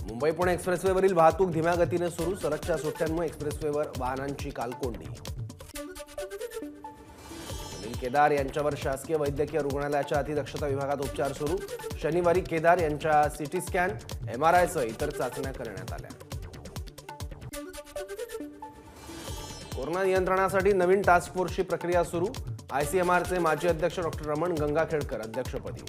मुंबई पुणे एक्सप्रेसवेवरील वाहतूक धीम्या गतीने सुरू. सलगच्या सुट्ट्यांमुळे एक्सप्रेसवेवर वाहनांची कालकोंडी. सुनील केदार यांच्यावर शासकीय वैद्यकीय रुग्णालयाच्या अतिदक्षता विभागात उपचार सुरू. शनिवारी केदार यांच्या सीटी स्कॅन, MRI सह इतर चाचण्या करण्यात आल्या. कोरोना नियंत्रणासाठी नवीन टास्क फोर्सची प्रक्रिया सुरू. ICMRचे माजी अध्यक्ष डॉक्टर रमण गंगाखेडकर अध्यक्षपदी.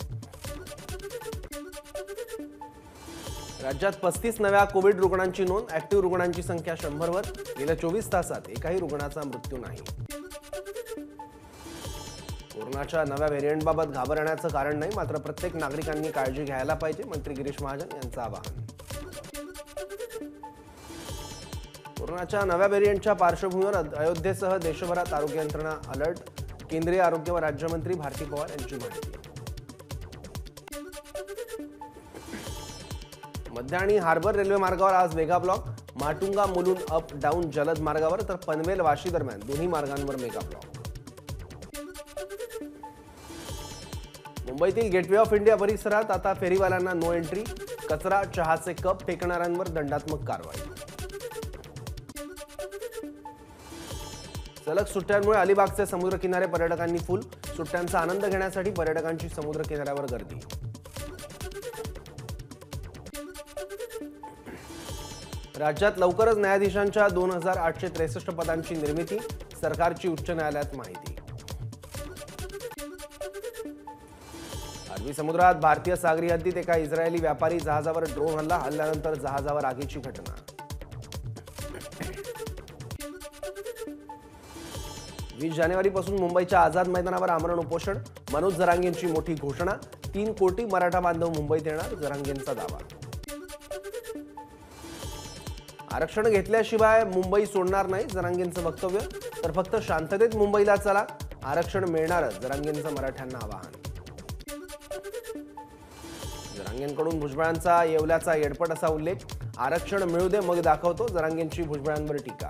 राज्यात 35 नव्या कोविड रुग्णांची नोंद. ऍक्टिव्ह रुग्णांची संख्या 100 वर. गेल्या 24 तासात एकाही रुग्णाचा मृत्यू नाही. कोरोनाच्या नव्या व्हेरियंटबाबत घाबरण्याचं कारण नाही, मात्र प्रत्येक नागरिकांनी काळजी घ्यायला पाहिजे, मंत्री गिरीश महाजन यांचं आवाहन. कोरोनाच्या नव्या व्हेरियंटच्या पार्श्वभूमीवर अयोध्येसह देशभरात आरोग्य यंत्रणा अलर्ट. केंद्रीय आरोग्य व राज्यमंत्री भारती पवार यांची माहिती. मध्य आणि हार्बर रेल्वे मार्गावर आज mega block. Matunga Mulund up down जलद मार्गावर तर पनवेल वाशी दरम्यान दोन्ही मार्गांवर मेगा ब्लॉक. मुंबईतील गेटवे ऑफ इंडिया परिसरात आता फेरीवाल्यांना नो एंट्री. कचरा, चहाचे कप फेकणाऱ्यांवर दंडात्मक कारवाई. सलग सुट्ट्यांमुळे अलिबागचे समुद्र किनारे पर्यटकांनी फुल. सुट्ट्यांचा आनंद घेण्यासाठी पर्यटकांची समुद्र किनाऱ्यावर गर्दी. राज्यात लवकरच न्यायाधीशांच्या 2863 पदांची निर्मिती. सरकारची उच्च न्यायालयात माहिती. अरबी समुद्रात भारतीय सागरी हद्दीत एका इस्रायली व्यापारी जहाजावर ड्रोन हल्ल्यानंतर जहाजावर आगीची घटना. 20 जानेवारीपासून मुंबईच्या आझाद मैदानावर आमरण उपोषण. मनोज जरांगेंची मोठी घोषणा. 3 कोटी मराठा बांधव मुंबईत येणार, जरांगेंचा दावा. आरक्षण घेतल्याशिवाय मुंबई सोडणार नाही, जरांगेंचं वक्तव्य. तर फक्त शांततेत मुंबईला चला, आरक्षण मिळणारच, जरांगेंचं मराठ्यांना आवाहन. जरांगेंकडून भुजबळांचा येवल्याचा येडपट असा उल्लेख. आरक्षण मिळू दे मग दाखवतो, जरांगेंची भुजबळांवर टीका.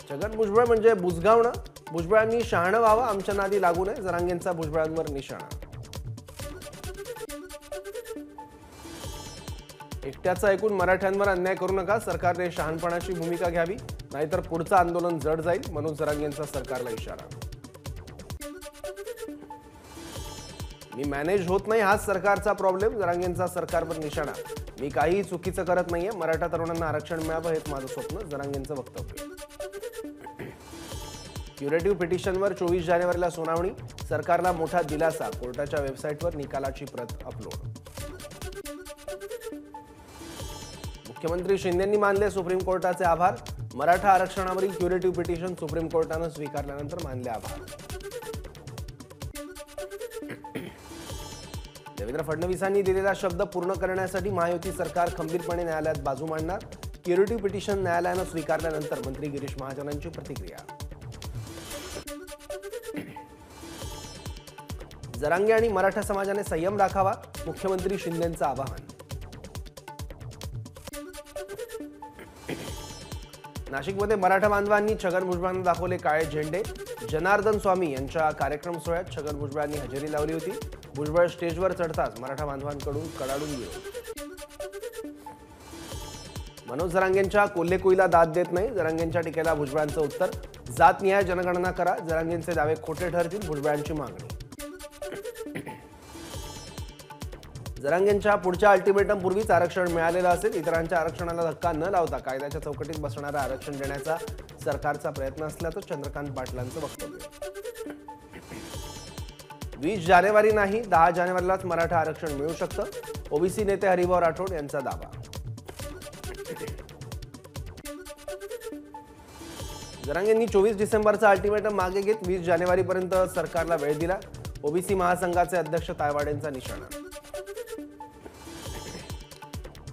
छगन भुजबळ म्हणजे बुजगावणं. भुजबळांनी शहाणं व्हावं, आमच्या नादी लागू नये, जरांगेंचा भुजबळांवर निशाणा. एकट्याचं ऐकून मराठ्यांवर अन्याय करू नका, सरकारने शहाणपणाची भूमिका घ्यावी, नाहीतर पुढचं आंदोलन जड जाईल, मनोज जरांगेंचा सरकारला इशारा. मी मॅनेज होत नाही, हाच सरकारचा प्रॉब्लेम, जरांगेंचा सरकारवर निशाणा. मी काहीही चुकीचं करत नाहीये, मराठा तरुणांना आरक्षण मिळावं हेच माझं स्वप्न, जरांगेंचं वक्तव्य. क्युरेटिव्ह पिटिशनवर 24 जानेवारीला सुनावणी. सरकारला मोठा दिलासा. कोर्टाच्या वेबसाईटवर निकालाची प्रत अपलोड. मुख्यमंत्री शिंदेंनी मानले सुप्रीम कोर्टाचे आभार. मराठा आरक्षणावरील क्युरेटिव्ह पिटिशन सुप्रीम कोर्टानं स्वीकारल्यानंतर मानले आभार. देवेंद्र फडणवीसांनी दिलेला शब्द पूर्ण करण्यासाठी महायुती सरकार खंबीरपणे न्यायालयात बाजू मांडणार. क्युरेटिव्ह पिटिशन न्यायालयानं स्वीकारल्यानंतर मंत्री गिरीश महाजनांची प्रतिक्रिया. जरांगे आणि मराठा समाजाने संयम राखावा, मुख्यमंत्री शिंदेंचं आवाहन. नाशिकमध्ये मराठा बांधवांनी छगन भुजबळांना दाखवले काळे झेंडे. जनार्दन स्वामी यांच्या कार्यक्रम सोहळ्यात छगन भुजबळांनी हजेरी लावली होती. भुजबळ स्टेजवर चढताच मराठा बांधवांकडून कडाडून विरोध. मनोज जरांगेंच्या कोल्हेकुईला दाद देत नाही, जरांगेंच्या टीकेला भुजबळांचं उत्तर. जातनिहाय जनगणना करा, जरांगेंचे दावे खोटे ठरतील, भुजबळांची मागणी. जरांगेंच्या पुढच्या अल्टिमेटम पूर्वीच आरक्षण मिळालेलं असेल, इतरांच्या आरक्षणाला धक्का न लावता कायद्याच्या चौकटीत बसणारं आरक्षण देण्याचा सरकारचा प्रयत्न असल्याचं चंद्रकांत पाटलांचं वक्तव्य. 20 जानेवारी नाही, 10 जानेवारीलाच मराठा आरक्षण मिळू शकतं, ओबीसी नेते हरिभाऊ राठोड यांचा दावा. जरांगेंनी 24 डिसेंबरचा अल्टिमेटम मागे घेत 20 जानेवारीपर्यंत सरकारला वेळ दिला. ओबीसी महासंघाचे अध्यक्ष तायवाडेंचा निशाणा.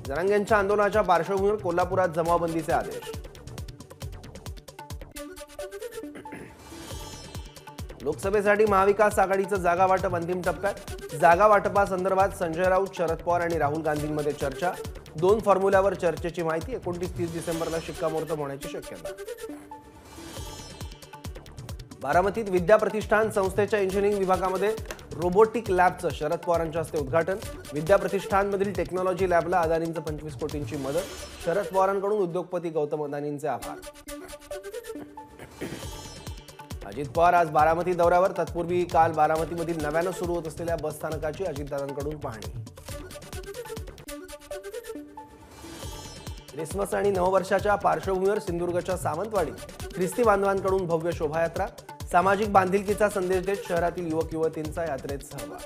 जरांगेंच्या आंदोलनाच्या पार्श्वभूमीवर कोल्हापुरात जमावबंदीचे आदेश. लोकसभेसाठी महाविकास आघाडीचं जागा वाटप अंतिम टप्प्यात. जागा वाटपासंदर्भात संजय राऊत, शरद पवार आणि राहुल गांधींमध्ये चर्चा. 2 फॉर्म्युल्यावर चर्चेची माहिती. 29-30 डिसेंबरला शिक्कामोर्तब होण्याची शक्यता. बारामतीत विद्या प्रतिष्ठान संस्थेच्या इंजिनिअरिंग विभागामध्ये रोबोटिक लॅबचं शरद पवारांच्या हस्ते उद्घाटन. विद्या प्रतिष्ठानमधील टेक्नॉलॉजी लॅबला अदानींचं 25 कोटींची मदत. शरद पवारांकडून उद्योगपती गौतम अदानींचे आभार. अजित पवार आज बारामती दौऱ्यावर. तत्पूर्वी काल बारामतीमधील नव्यानं सुरू होत असलेल्या बस स्थानकाची अजितदादांकडून पाहणी. क्रिसमस आणि नववर्षाच्या पार्श्वभूमीवर सिंधुदुर्गच्या सावंतवाडीत ख्रिस्ती बांधवांकडून भव्य शोभायात्रा. सामाजिक बांधिलकीचा संदेश देत शहरातील युवक युवतींचा यात्रेत सहभाग.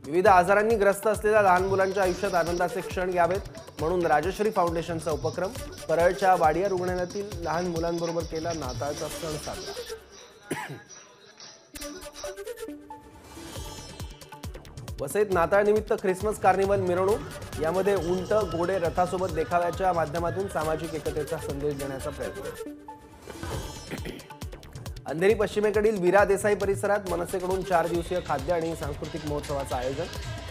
विविध आजारांनी ग्रस्त असलेल्या लहान मुलांच्या आयुष्यात आनंदाचे क्षण घ्यावेत म्हणून राजश्री फाउंडेशनचा उपक्रम. परळच्या वाडिया रुग्णालयातील लहान मुलांबरोबर केला नाताळचा सण साजरा. वसईत नाताळनिमित्त ख्रिसमस कार्निवल मिरवणूक. यामध्ये उंट घोडे रथासोबत देखाव्याच्या माध्यमातून सामाजिक एकतेचा संदेश देण्याचा प्रयत्न. अंधेरी पश्चिमेकडील वीरा देसाई परिसरात मनसेकडून 4 दिवसीय खाद्य आणि सांस्कृतिक महोत्सवाचं आयोजन.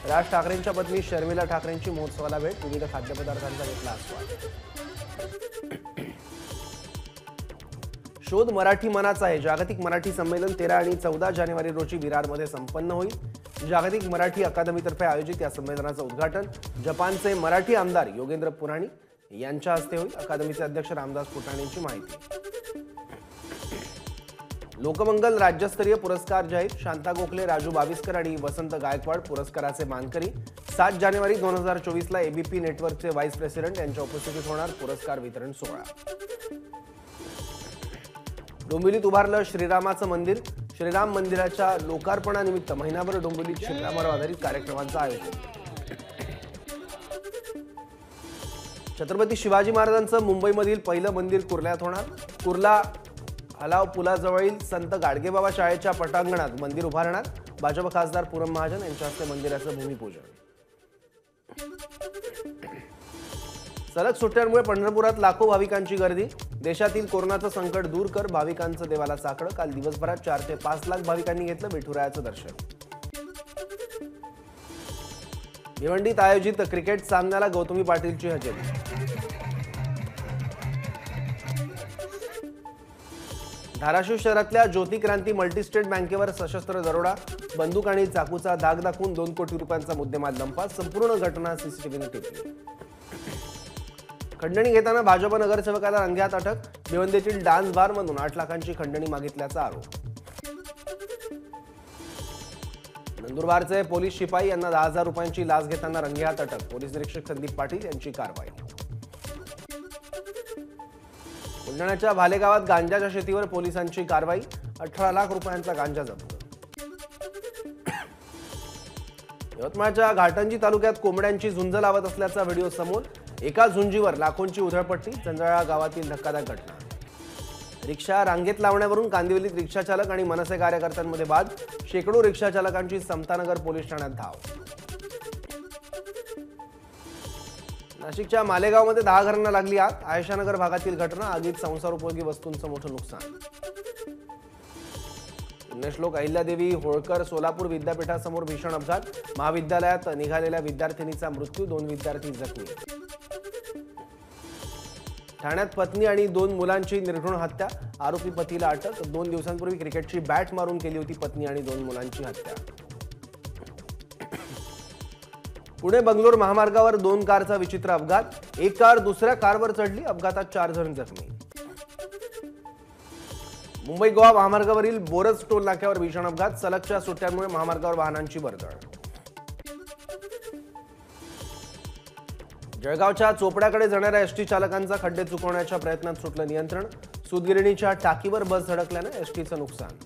राज ठाकरेंच्या पत्नी शर्मिला ठाकरेंची महोत्सवाला भेट. विविध खाद्यपदार्थांचा घेतला आस्वाद. शोध मराठी मनाचा आहे. जागतिक मराठी संमेलन 13 आणि 14 जानेवारी रोजी विरारमध्ये संपन्न होईल. जागतिक मराठी अकादमीतर्फे आयोजित या संमेलनाचं उद्घाटन जपानचे मराठी आमदार योगेंद्र पुराणी यांच्या हस्ते होईल. अकादमीचे अध्यक्ष रामदास फुटाणेंची माहिती. लोकमंगल राज्यस्तरीय पुरस्कार जाहीर. शांता गोखले, राजू बाविस्कर आणि वसंत गायकवाड पुरस्काराचे मानकरी. 7 जानेवारी 2024ला एबीपी नेटवर्कचे व्हाईस प्रेसिडेंट यांच्या उपस्थितीत होणार पुरस्कार वितरण सोहळा. डोंबिवलीत उभारलं श्रीरामाचं मंदिर. श्रीराम मंदिराच्या लोकार्पणानिमित्त महिनाभर डोंबिवलीत श्रीरामावर आधारित कार्यक्रमांचं आयोजन. छत्रपती शिवाजी महाराजांचं मुंबईमधील पहिलं मंदिर कुर्ल्यात होणार. कुर्ला हलाव पुलाजवळील संत गाडगेबाबा शाळेच्या पटांगणात मंदिर उभारणार. भाजप खासदार पूनम महाजन यांच्या हस्ते मंदिराचं भूमिपूजन. सलग सुट्ट्यांमुळे पंढरपुरात लाखो भाविकांची गर्दी. देशातील कोरोनाचं संकट दूर कर, भाविकांचं देवाला साकडं. काल दिवसभरात 4 ते 5 लाख भाविकांनी घेतलं विठुरायाचं दर्शन. भिवंडीत आयोजित क्रिकेट सामन्याला गौतमी पाटीलची हजेरी. धाराशिव शहरातल्या ज्योती क्रांती मल्टीस्टेट बँकेवर सशस्त्र दरोडा. बंदूक आणि चाकूचा धाक दाखवून 2 कोटी रुपयांचा मुद्देमाल लंपास. संपूर्ण घटना सीसीटीव्हीने टिपली. खंडणी घेताना भाजप नगरसेवकाला रंगेहात अटक. भिवंडीतील डान्स बारमधून 8 लाखांची खंडणी मागितल्याचा आरोप. नंदुरबारचे पोलीस शिपाई यांना 10,000 रुपयांची लाच घेताना रंगेहात अटक. पोलीस निरीक्षक संदीप पाटील यांची कारवाई. बुलढाण्याच्या भाले गावात गांजाच्या शेतीवर पोलिसांची कारवाई. 18 लाख रुपयांचा गांजा जप्त. यवतमाळच्या घाटंजी तालुक्यात कोंबड्यांची झुंज लावत असल्याचा व्हिडिओ समोर. एका झुंजीवर लाखोंची उधळपट्टी. चंद्राळा गावातील धक्कादायक घटना. रिक्षा रांगेत लावण्यावरून कांदिवलीत रिक्षाचालक आणि मनसे कार्यकर्त्यांमध्ये वाद. शेकडो रिक्षाचालकांची समतानगर पोलीस ठाण्यात धाव. नाशिकच्या मालेगावमध्ये 10 घरांना लागली आग. आयशानगर भागातील घटना. आगीत संसारोपयोगी वस्तूंचं मोठं नुकसान. पुण्यश्लोक अहिल्यादेवी होळकर सोलापूर विद्यापीठासमोर भीषण अपघात. महाविद्यालयात निघालेल्या विद्यार्थिनीचा मृत्यू. 2 विद्यार्थी जखमी. ठाण्यात पत्नी आणि 2 मुलांची निर्घृण हत्या. आरोपी पतीला अटक. 2 दिवसांपूर्वी क्रिकेटची बॅट मारून केली होती पत्नी आणि 2 मुलांची हत्या. पुणे बंगलोर महामार्गावर 2 कारचा विचित्र अपघात. एक कार दुसऱ्या कारवर चढली. अपघातात 4 जण जखमी. मुंबई गोवा महामार्गावरील बोरज टोल नाक्यावर भीषण अपघात. सलगच्या सुट्ट्यांमुळे महामार्गावर वाहनांची वर्दळ. जळगावच्या चोपड्याकडे जाणाऱ्या एसटी चालकांचा खड्डे चुकवण्याच्या प्रयत्नात सुटलं नियंत्रण. सूतगिरणीच्या टाकीवर बस धडकल्याने एसटीचं नुकसान.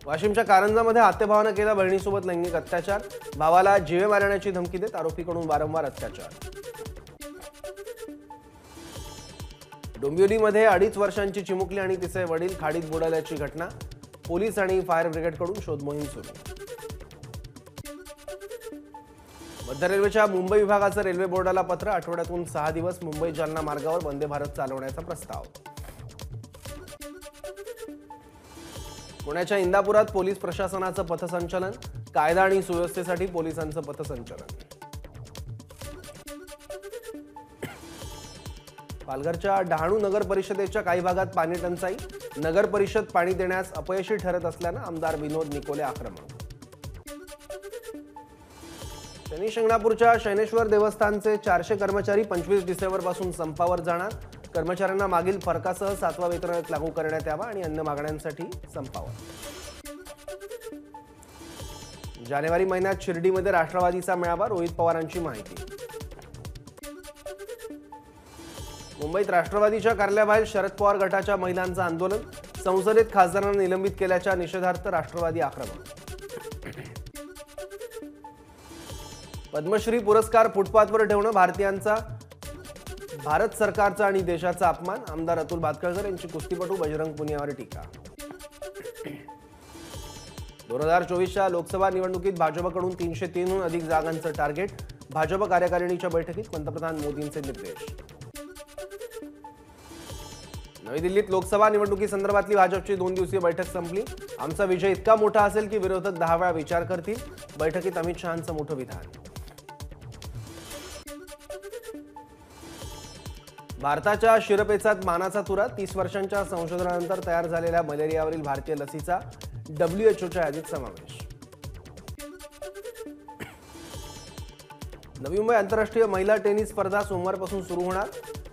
वाशिमच्या कारंजामध्ये आतेभावानं केला बहिणीसोबत लैंगिक अत्याचार. भावाला जीवे मारण्याची धमकी देत आरोपीकडून वारंवार अत्याचार. डोंबिवलीमध्ये 2.5 वर्षांची चिमुकली आणि तिचे वडील खाडीत बुडाल्याची घटना. पोलीस आणि फायर ब्रिगेडकडून शोध मोहीम सुरू. मध्य रेल्वेच्या मुंबई विभागाचं रेल्वे बोर्डाला पत्र. आठवड्यातून 6 दिवस मुंबई जालना मार्गावर वंदे भारत चालवण्याचा प्रस्ताव. पुण्याच्या इंदापुरात पोलीस प्रशासनाचं पथसंचलन. कायदा आणि सुव्यवस्थेसाठी पोलिसांचं पथसंचलन. पालघरच्या डहाणू नगर परिषदेच्या काही भागात पाणी टंचाई. नगर परिषद पाणी देण्यास अपयशी ठरत असल्यानं आमदार विनोद निकोले आक्रमक. शनी शिंगणापूरच्या शैनेश्वर देवस्थानचे 400 कर्मचारी 25 डिसेंबरपासून संपावर जाणार. कर्मचाऱ्यांना मागील फरकासह 7वा वेतन आयोग लागू करण्यात यावा आणि अन्य मागण्यांसाठी संपावर. जानेवारी महिन्यात शिर्डीमध्ये राष्ट्रवादीचा मेळावा, रोहित पवारांची माहिती. मुंबईत राष्ट्रवादीच्या कार्यालयाबाहेर शरद पवार गटाच्या महिलांचं आंदोलन. संसदेत खासदारांना निलंबित केल्याच्या निषेधार्थ राष्ट्रवादी आक्रमक. पद्मश्री पुरस्कार फुटपाथवर ठेवणं भारत सरकारचा आणि देशाचा अपमान. आमदार अतुल भातखळकर यांची कुस्तीपटू बजरंग पुनियावर टीका. 2024च्या लोकसभा निवडणुकीत भाजपकडून 303हून अधिक जागांचं टार्गेट. भाजप कार्यकारिणीच्या बैठकीत पंतप्रधान मोदींचे निर्देश. नवी दिल्लीत लोकसभा निवडणुकीसंदर्भातली भाजपची 2 दिवसीय बैठक संपली. आमचा विजय इतका मोठा असेल की विरोधक 10 वेळा विचार करतील. बैठकीत अमित शहांचं मोठं विधान. भारताच्या शिरपेचात मानाचा तुरा. 30 वर्षांच्या संशोधनानंतर तयार झालेल्या मलेरियावरील भारतीय लसीचा WHOच्या यादीत समावेश. नवी मुंबई आंतरराष्ट्रीय महिला टेनिस स्पर्धा सोमवारपासून सुरू होणार.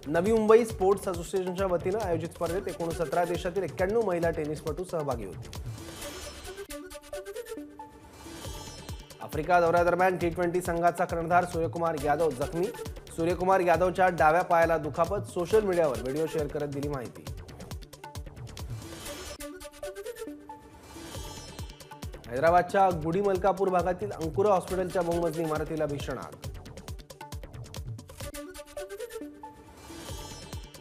नवी मुंबई स्पोर्ट्स असोसिएशनच्या वतीनं आयोजित स्पर्धेत एकूण 17 देशातील 91 महिला टेनिसपटू सहभागी होतील. आफ्रिका दौऱ्यादरम्यान T20 संघाचा कर्णधार सूर्यकुमार यादव जखमी. सूर्यकुमार यादवच्या डाव्या पायाला दुखापत. सोशल मीडियावर व्हिडिओ शेअर करत दिली माहिती. हैदराबादच्या गुडी मलकापूर भागातील अंकुरा हॉस्पिटलच्या बहुमजली इमारतीला भीषण आग.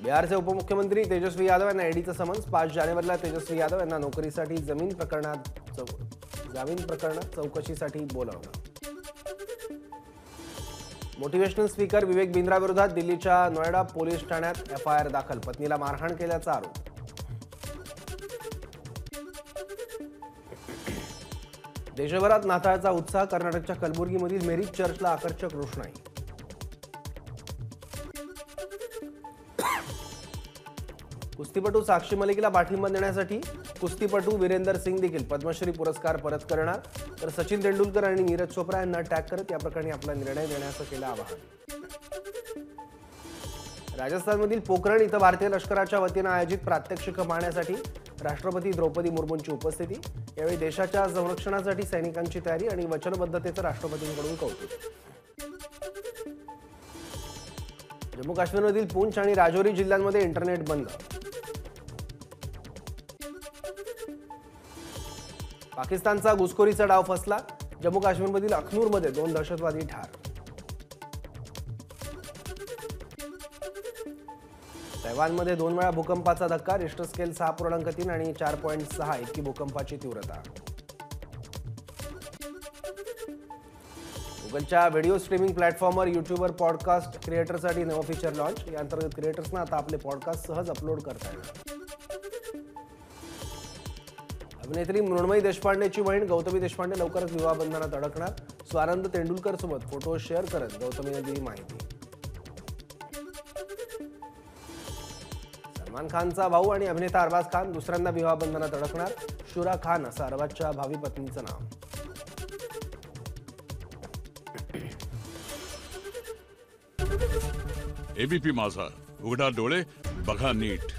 बिहारचे उपमुख्यमंत्री तेजस्वी यादव यांना ईडीचं समन्स. 5 जानेवारीला तेजस्वी यादव यांना नोकरीसाठी जामीन प्रकरणात चौकशीसाठी बोलावलं. मोटिवेशनल स्पीकर विवेक बिंद्रा विरोधात दिल्लीच्या नोएडा पोलीस ठाण्यात FIR दाखल. पत्नीला मारहाण केल्याचा आरोप. देशभरात नाताळचा उत्साह. कर्नाटकच्या कलबुर्गीमधील मेरी चर्चला आकर्षक रोषणाई. कुस्तीपटू साक्षी मलिकला पाठिंबा देण्यासाठी कुस्तीपटू वीरेंदर सिंग देखील पद्मश्री पुरस्कार परत करणार. तर सचिन तेंडुलकर आणि नीरज चोप्रा यांना टॅग करत या प्रकरणी आपला निर्णय देण्याचं केलं आवाहन. राजस्थानमधील पोखरण इथं भारतीय लष्कराच्या वतीनं आयोजित प्रात्यक्षिक पाहण्यासाठी राष्ट्रपती द्रौपदी मुर्मूंची उपस्थिती. यावेळी देशाच्या संरक्षणासाठी सैनिकांची तयारी आणि वचनबद्धतेचं राष्ट्रपतींकडून कौतुक. जम्मू काश्मीरमधील पूंछ आणि राजौरी जिल्ह्यांमध्ये इंटरनेट बंद. पाकिस्तानचा घुसखोरीचा डाव फसला. जम्मू काश्मीरमधील अखनूरमध्ये 2 दहशतवादी ठार. तैवानमध्ये 2 वेळा भूकंपाचा धक्का. रिश्टर स्केल 6.3 आणि 4.6 इतकी भूकंपाची तीव्रता. गुगलच्या व्हिडिओ स्ट्रीमिंग प्लॅटफॉर्मवर यूट्यूबवर पॉडकास्ट क्रिएटरसाठी नवं फीचर लॉन्च. या अंतर्गत क्रिएटर्सना आता आपले पॉडकास्ट सहज अपलोड करता येणार. अभिनेत्री मृण्मयी देशपांडेची बहीण गौतमी देशपांडे लवकरच विवाहबंधनात अडकणार. स्वानंद तेंडुलकर सोबत फोटो शेअर करत गौतमीने दिली माहिती. सलमान खानचा भाऊ आणि अभिनेता अरबाज खान दुसऱ्यांदा विवाहबंधनात अडकणार. शुरा खान असं अरबाजच्या भावी पत्नीचं नाव. ABP माझा, उघडा डोळे बघा नीट.